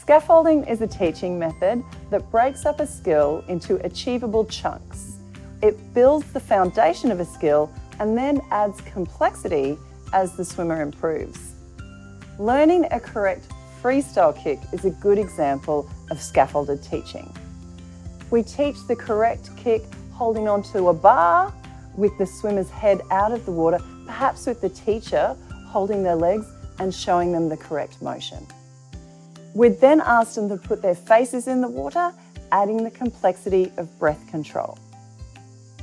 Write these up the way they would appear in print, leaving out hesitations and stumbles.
Scaffolding is a teaching method that breaks up a skill into achievable chunks. It builds the foundation of a skill and then adds complexity as the swimmer improves. Learning a correct freestyle kick is a good example of scaffolded teaching. We teach the correct kick holding onto a bar with the swimmer's head out of the water, perhaps with the teacher holding their legs and showing them the correct motion. We'd then ask them to put their faces in the water, adding the complexity of breath control.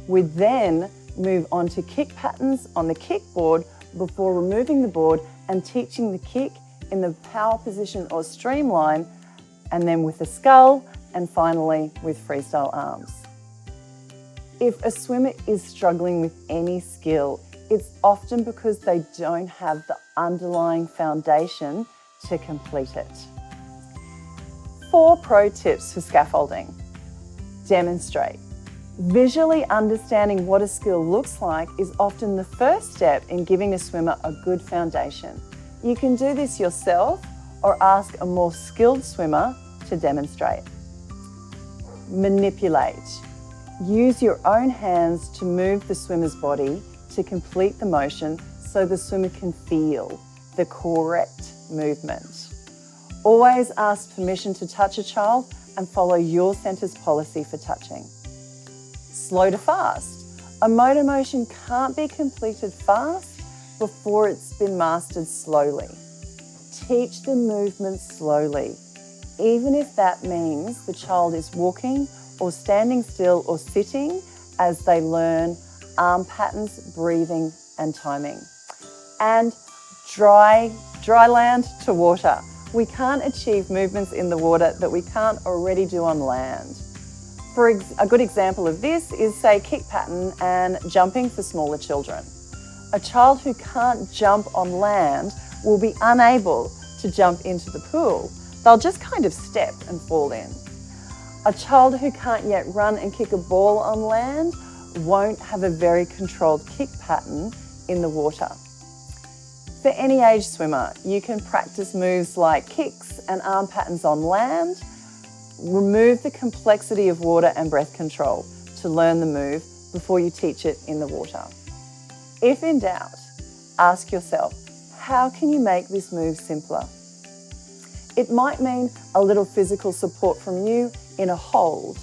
We'd then move on to kick patterns on the kickboard before removing the board and teaching the kick in the power position or streamline, and then with the scull, and finally with freestyle arms. If a swimmer is struggling with any skill, it's often because they don't have the underlying foundation to complete it. 4 pro tips for scaffolding. Demonstrate. Visually understanding what a skill looks like is often the first step in giving a swimmer a good foundation. You can do this yourself or ask a more skilled swimmer to demonstrate. Manipulate. Use your own hands to move the swimmer's body to complete the motion so the swimmer can feel the correct movement. Always ask permission to touch a child and follow your centre's policy for touching. Slow to fast. A motor motion can't be completed fast before it's been mastered slowly. Teach the movement slowly, even if that means the child is walking or standing still or sitting as they learn arm patterns, breathing and timing. And dry land to water. We can't achieve movements in the water that we can't already do on land. A good example of this is, say, kick pattern and jumping for smaller children. A child who can't jump on land will be unable to jump into the pool. They'll just kind of step and fall in. A child who can't yet run and kick a ball on land won't have a very controlled kick pattern in the water. For any age swimmer, you can practice moves like kicks and arm patterns on land. Remove the complexity of water and breath control to learn the move before you teach it in the water. If in doubt, ask yourself, how can you make this move simpler? It might mean a little physical support from you in a hold.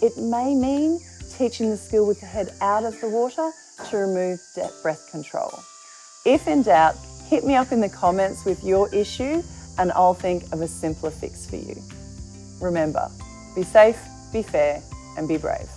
It may mean teaching the skill with the head out of the water to remove breath control. If in doubt, hit me up in the comments with your issue and I'll think of a simpler fix for you. Remember, be safe, be fair, and be brave.